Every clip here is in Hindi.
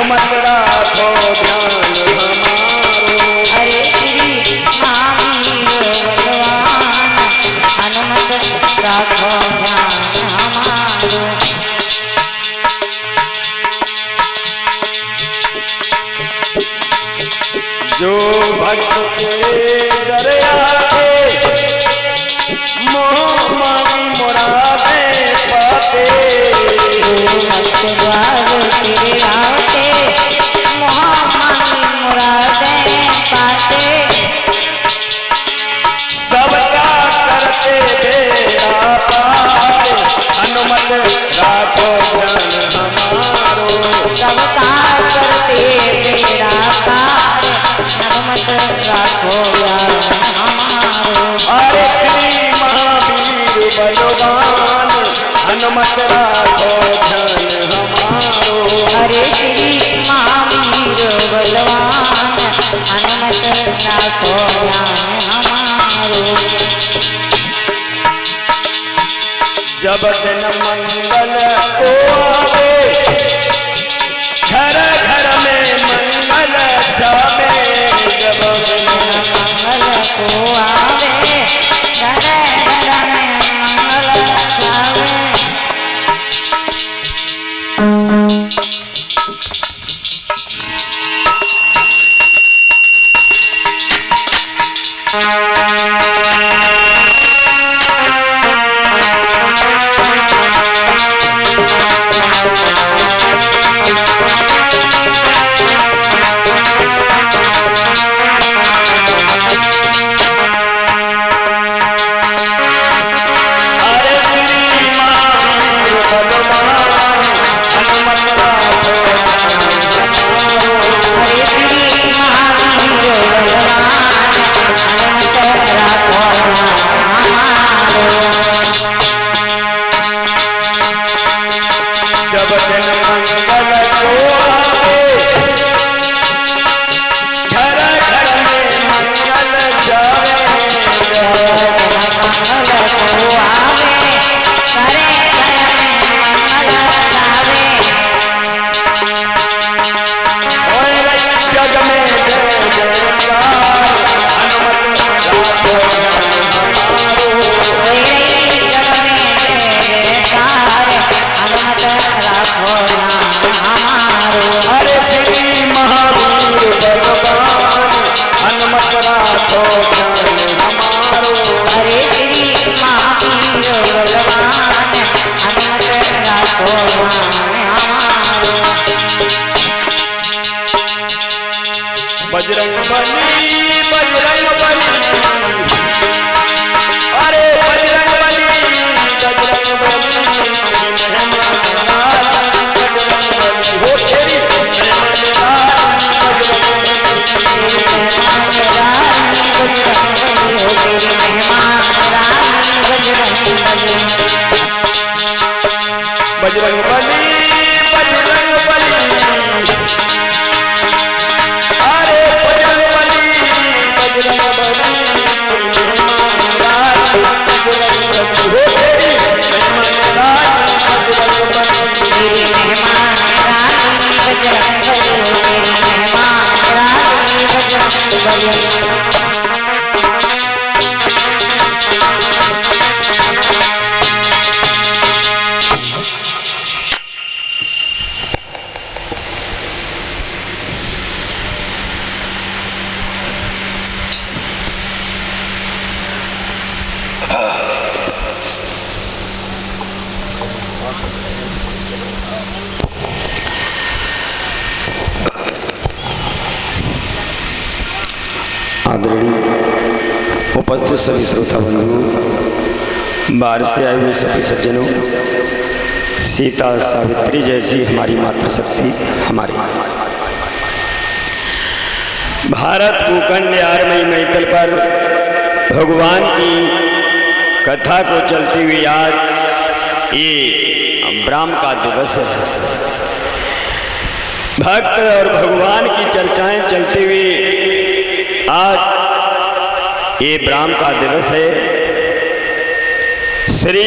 हनुमत राखो ध्यान हमारो। अरे श्री महावीर बलवान हनुमत राखो ध्यान हमारो। जो भक्त के दर आए मोह मांगी मुरादे पाते। भक्त द्वार तेरे आते मोह मांगी मुरादें पाते। सबका करते बेड़ा पार हनुमत राखो ध्यान हमारो। सबका करते बेड़ा पार हनुमत राखो ध्यान हमारो। अरे श्री महावीर बलवान हनुमत राखो ध्यान हमारो। अरे श्री महावीर बलवान हनुमत राखो ध्यान हमारो। जब दिन मंगल को आवे घर घर में मंगल जावे। जब दिन मंगल को आवे घर घर में मंगल छावे। अरे श्री महावीर बलवान हनुमत राखो अरे श्री महावीर बलवान हनुमत राखो हमारो। जब दिन मंगल को आवे घर घर में मंगल जावे। मंगल को आवे करे घर में मंगल छावे। होए रही जग में जय जयकार हनुमत राखो हमारो। मेरे जग में जयकार हनुमत राखो हमारो। अरे श्री महावीर बलवान हनुमत राखो ध्यान हमारो। अरे श्री महावीर बलवान हनुमत राखो हमारो। बजरंग बली बजरंग बली अरे बजरंग बली बजरंग बली बजरंग बली हो तेरी रानी बजरंग बली हो तेरी मेहमान रानी बजरंग बली। बजरंग बली बजरंग बली अरे बजरंग बली बजरंग बली तेरी मेहमान रानी बजरंग बली हो तेरी मेहमान रानी बजरंग बली। आदरणीय उपस्थित सभी श्रोता बंधुओं, बाहर से आए हुए सभी सज्जनों, सीता सावित्री जैसी हमारी मातृशक्ति हमारी भारत भूखंड आरमई मैतल पर भगवान की कथा को चलती हुई आज ये ब्राह्म का दिवस है। भक्त और भगवान की चर्चाएं चलती हुई आज ये ब्राह्म का दिवस है। श्री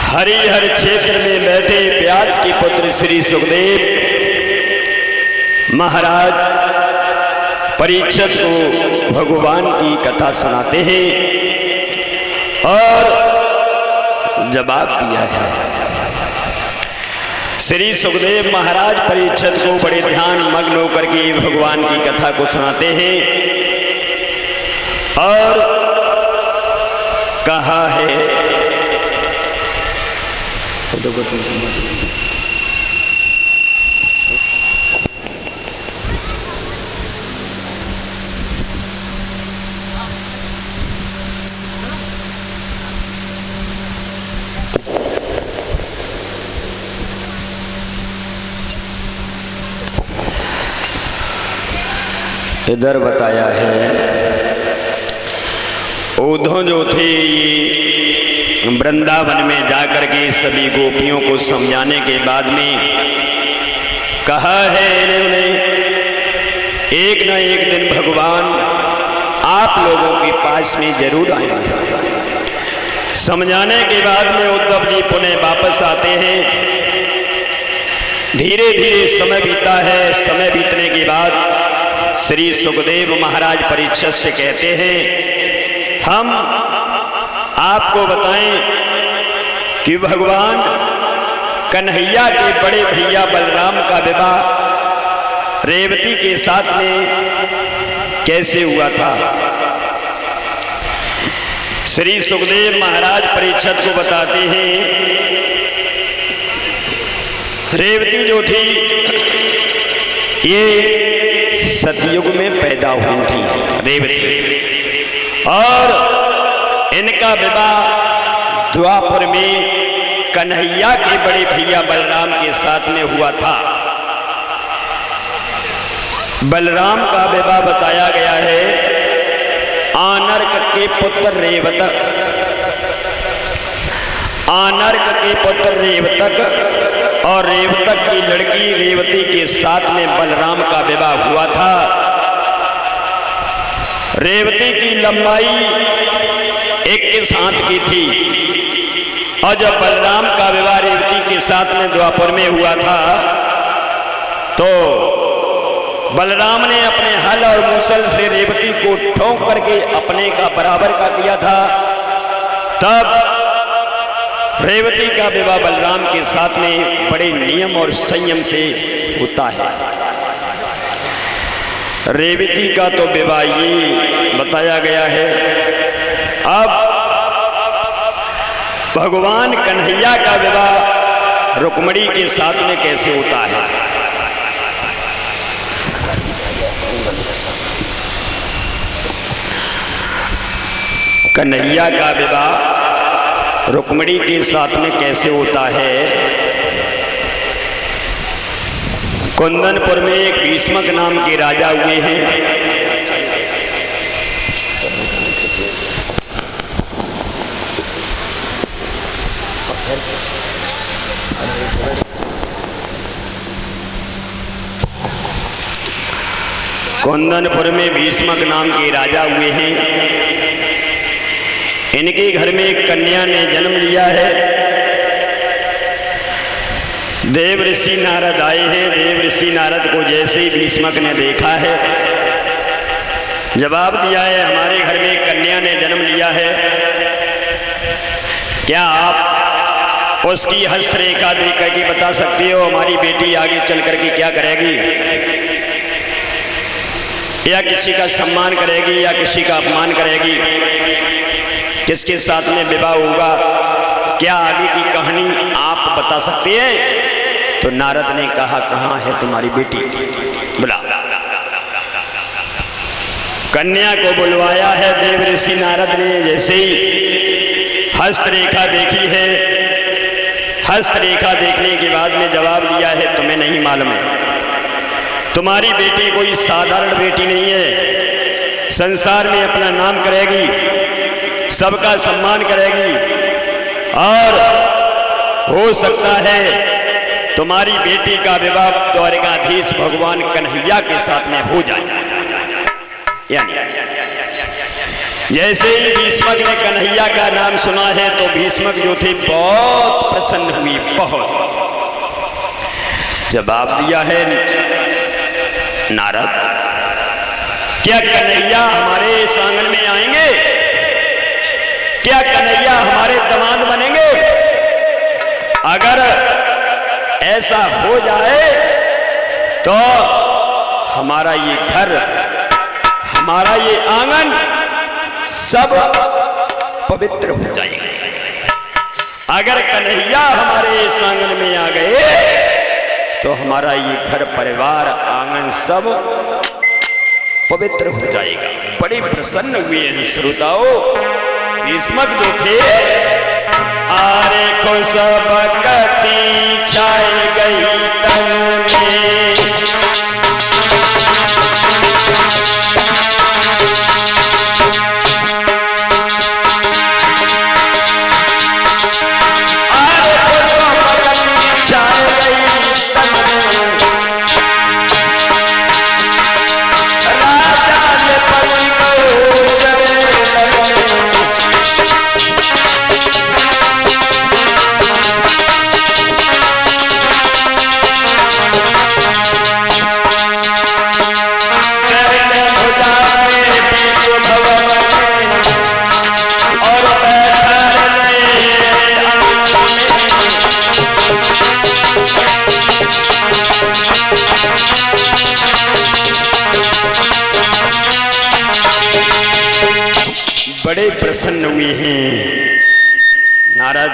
हरिहर क्षेत्र में बैठे व्यास के पुत्र श्री सुखदेव महाराज परीक्षित को भगवान की कथा सुनाते हैं और जवाब दिया है। श्री सुखदेव महाराज परीक्षित को बड़े ध्यान मग्न होकर के भगवान की कथा को सुनाते हैं और कहा है इधर बताया है उद्धव जो थे ये वृंदावन में जाकर के सभी गोपियों को समझाने के बाद में कहा है इन्होंने एक न एक दिन भगवान आप लोगों के पास में जरूर आएंगे। समझाने के बाद में उद्धव जी पुनः वापस आते हैं। धीरे धीरे समय बीता है। समय बीतने के बाद श्री सुखदेव महाराज परीक्षित से कहते हैं हम आपको बताएं कि भगवान कन्हैया के बड़े भैया बलराम का विवाह रेवती के साथ में कैसे हुआ था। श्री सुखदेव महाराज परीक्षित को बताते हैं रेवती जो थी ये सतयुग में पैदा हुई थी रेवती और इनका विवाह द्वापर में कन्हैया के बड़े भैया बलराम के साथ में हुआ था। बलराम का विवाह बताया गया है आनर्क के पुत्र रेवतक। आनर्क के पुत्र रेवतक और रेवतक की लड़की रेवती के साथ में बलराम का विवाह हुआ था। रेवती की लंबाई 21 हाथ की थी और जब बलराम का विवाह रेवती के साथ में द्वापर में हुआ था तो बलराम ने अपने हल और मूसल से रेवती को ठोक करके अपने का बराबर का किया था। तब रेवती का विवाह बलराम के साथ में बड़े नियम और संयम से होता है। रेवती का तो विवाह ये बताया गया है। अब भगवान कन्हैया का विवाह रुक्मिणी के साथ में कैसे होता है। कन्हैया का विवाह रुक्मिणी के साथ में कैसे होता है। कुंदनपुर में एक भीष्मक नाम के राजा हुए हैं। कुंदनपुर में भीष्मक नाम के राजा हुए हैं। इनके घर में एक कन्या ने जन्म लिया है। देव ऋषि नारद आए हैं। देव ऋषि नारद को जैसे ही भीष्मक ने देखा है जवाब दिया है हमारे घर में एक कन्या ने जन्म लिया है, क्या आप उसकी हस्तरेखा देख करके बता सकते हो हमारी बेटी आगे चल करके क्या करेगी, या किसी का सम्मान करेगी या किसी का अपमान करेगी, किसके साथ में विवाह होगा, क्या आगे की कहानी आप बता सकते हैं। तो नारद ने कहा कहाँ है तुम्हारी बेटी, बुला। कन्या को बुलवाया है देव ऋषि नारद ने। जैसे ही हस्तरेखा देखी है, हस्तरेखा देखने के बाद में जवाब दिया है तुम्हें नहीं मालूम है, तुम्हारी बेटी कोई साधारण बेटी नहीं है, संसार में अपना नाम करेगी, सबका सम्मान करेगी, और हो सकता है तुम्हारी बेटी का विवाह द्वारिकाधीश भगवान कन्हैया के साथ में हो जाए। यानी जैसे ही भीष्मक ने कन्हैया का नाम सुना है तो भीष्मक जो थे बहुत प्रसन्न हुई, बहुत। जवाब दिया है नारद, क्या कन्हैया हमारे इस आंगन में आएंगे? क्या कन्हैया हमारे दामाद बनेंगे? अगर ऐसा हो जाए तो हमारा ये घर, हमारा ये आंगन सब पवित्र हो जाएगा। अगर कन्हैया हमारे इस आंगन में आ गए तो हमारा ये घर परिवार आंगन सब पवित्र हो जाएगा। बड़े प्रसन्न हुए हैं श्रोताओ। भीष्मक जो थे, आरे को सब कति छाए गई तन में, आरे को सब कति छाए गई तन में, राजा ने पति को चले लगे, बड़े प्रसन्न हुए हैं नारद।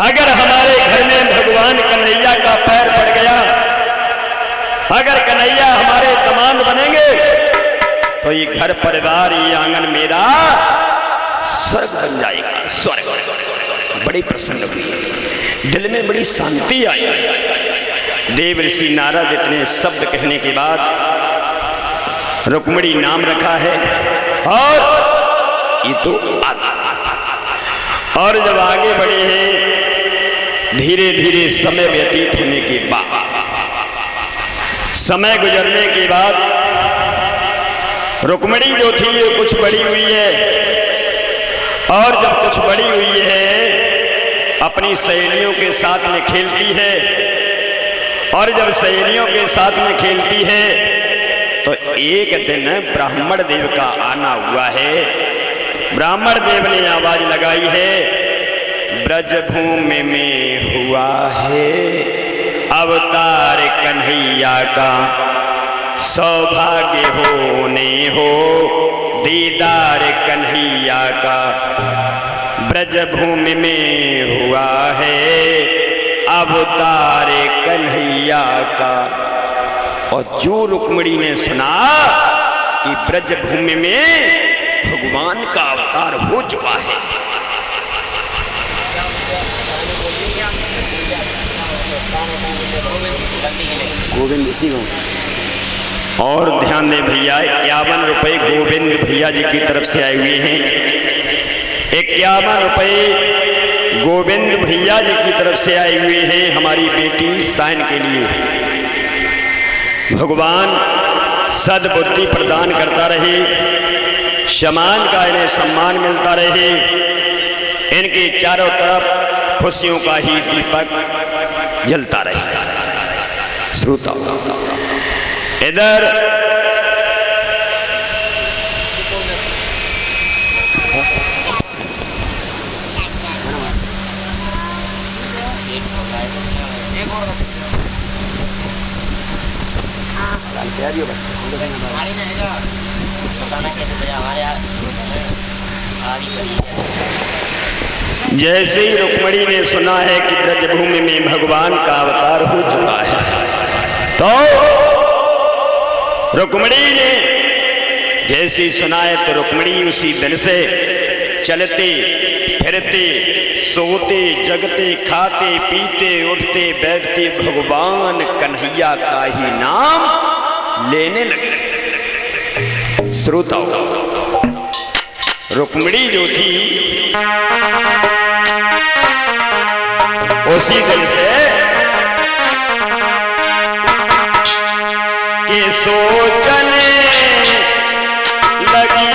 अगर हमारे घर में भगवान कन्हैया का पैर पड़ गया, अगर कन्हैया हमारे दामाद बनेंगे तो ये घर परिवार, ये आंगन मेरा स्वर्ग बन जाएगा, स्वर्ग। बड़ी प्रसन्न हुई, दिल में बड़ी शांति आई। देव ऋषि नारद इतने शब्द कहने के बाद रुक्मिणी नाम रखा है और ये तो आगे। और जब आगे बढ़े हैं, धीरे धीरे समय व्यतीत होने के बाद, समय गुजरने के बाद रुक्मिणी जो थी ये कुछ बड़ी हुई है, और जब कुछ बड़ी हुई है अपनी सहेलियों के साथ में खेलती है, और जब सहेलियों के साथ में खेलती है तो एक दिन ब्राह्मण देव का आना हुआ है। ब्राह्मण देव ने आवाज लगाई है, ब्रजभूमि में हुआ है अवतार कन्हैया का, सौभाग्य होने हो दीदार कन्हैया का, ब्रजभूमि में हुआ है अवतार कन्हैया का। और जो रुक्मिणी ने सुना कि ब्रजभूमि में भगवान का अवतार हो चुका है, गोविंद इसी को। और ध्यान दें भैया, 51 रुपये गोविंद भैया जी की तरफ से आए हुए हैं। 51 रुपये गोविंद भैया जी की तरफ से आए हुए हैं हमारी बेटी साइन के लिए। भगवान सद्बुद्धि प्रदान करता रहे, समाज का इन्हें सम्मान मिलता रहे, इनके चारों तरफ खुशियों का ही दीपक जलता रहे। श्रोता इधर जैसे ही रुक्मिणी ने सुना है कि ब्रजभूमि में भगवान का अवतार हो चुका है, तो रुक्मिणी ने जैसे ही सुना है तो रुक्मिणी उसी दिन से चलते फिरते सोते जगते खाते पीते उठते बैठते भगवान कन्हैया का ही नाम लेने लगे। श्रोताओ, रुक्मिणी जो थी उसी दिन से कि सोचने लगी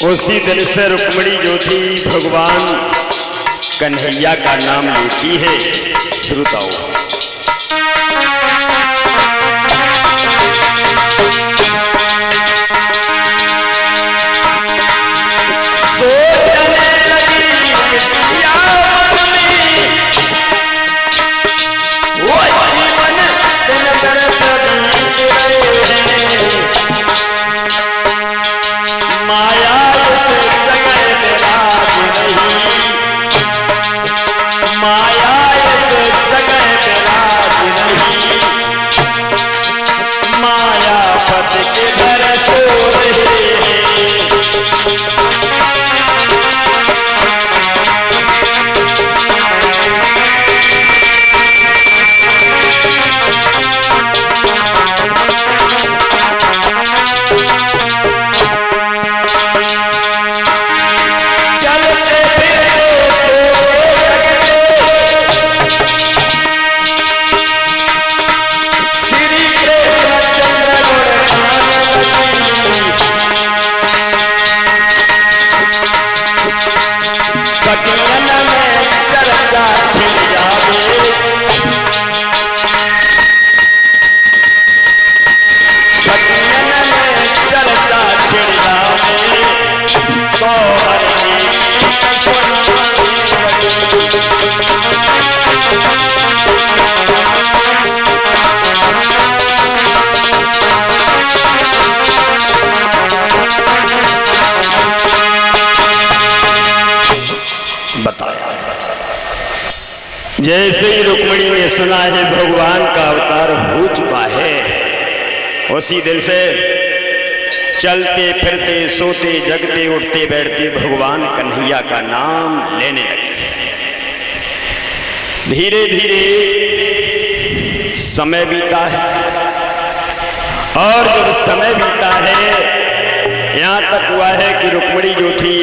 उसी दिन से रुक्मिणी जो थी भगवान कन्हैया का नाम लेती है। श्रोताओं, जैसे ही रुक्मिणी ने सुना है भगवान का अवतार हो चुका है, उसी दिन से चलते फिरते सोते जगते उठते बैठते भगवान कन्हैया का नाम लेने लगे। धीरे धीरे समय बीता है और जब समय बीता है यहाँ तक हुआ है कि रुक्मिणी जो थी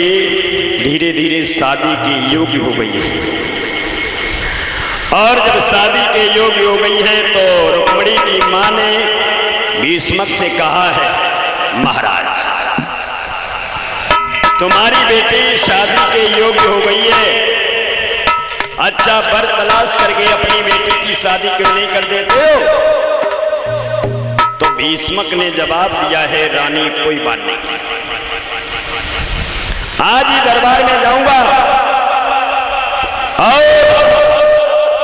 धीरे धीरे शादी के योग्य हो गई है। और जब शादी के योग्य हो गई है तो रुक्मिणी की मां ने भीष्मक से कहा है, महाराज तुम्हारी बेटी शादी के योग्य हो गई है, अच्छा वर तलाश करके अपनी बेटी की शादी क्यों नहीं कर देते हो? तो भीष्मक ने जवाब दिया है, रानी कोई बात नहीं, आज ही दरबार में जाऊंगा और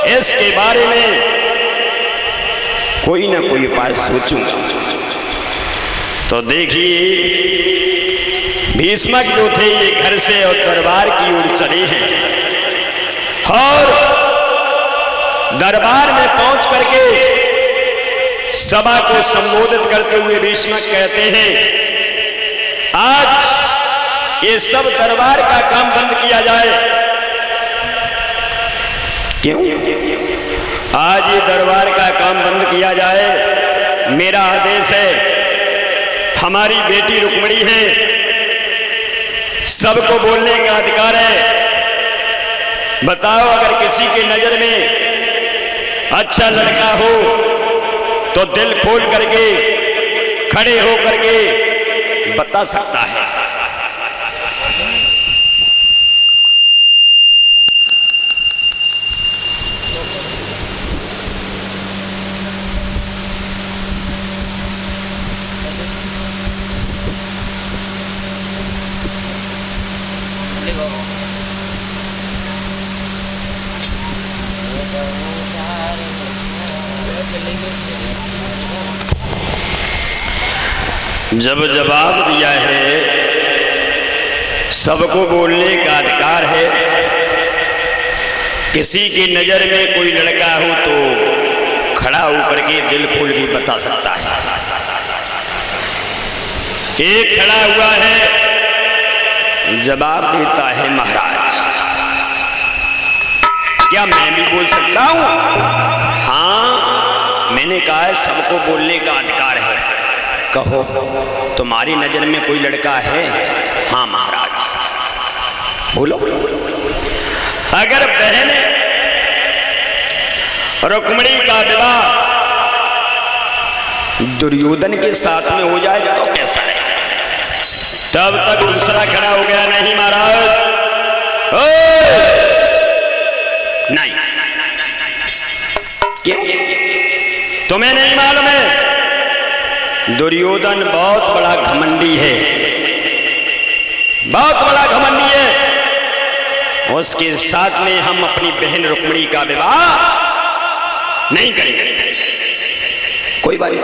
इसके बारे में कोई ना कोई उपाय सोचूंगा। तो देखिए भीष्मक जो थे ये घर से और दरबार की ओर चले हैं और दरबार में पहुंच करके सभा को संबोधित करते हुए भीष्मक कहते हैं, आज ये सब दरबार का काम बंद किया जाए। क्यों? आज ये दरबार का काम बंद किया जाए, मेरा आदेश है, हमारी बेटी रुक्मिणी है, सबको बोलने का अधिकार है। बताओ अगर किसी के नजर में अच्छा लड़का हो तो दिल खोल करके खड़े हो करके बता सकता है। जब जवाब दिया है, सबको बोलने का अधिकार है, किसी की नजर में कोई लड़का हो तो खड़ा होकर के दिल खोल के बता सकता है। एक खड़ा हुआ है, जवाब देता है, महाराज क्या मैं भी बोल सकता हूं? हाँ, मैंने कहा है सबको बोलने का अधिकार है। कहो तुम्हारी नजर में कोई लड़का है? हाँ महाराज। बोलो। अगर बहन रुक्मिणी का विवाह दुर्योधन के साथ में हो जाए तो कैसा है? तब तक दूसरा खड़ा हो गया, नहीं महाराज, ओए! नहीं, क्यों? तुम्हें नहीं मालूम है दुर्योधन बहुत बड़ा घमंडी है, बहुत बड़ा घमंडी है। उसके साथ में हम अपनी बहन रुक्मिणी का विवाह नहीं करेंगे। कोई बात नहीं,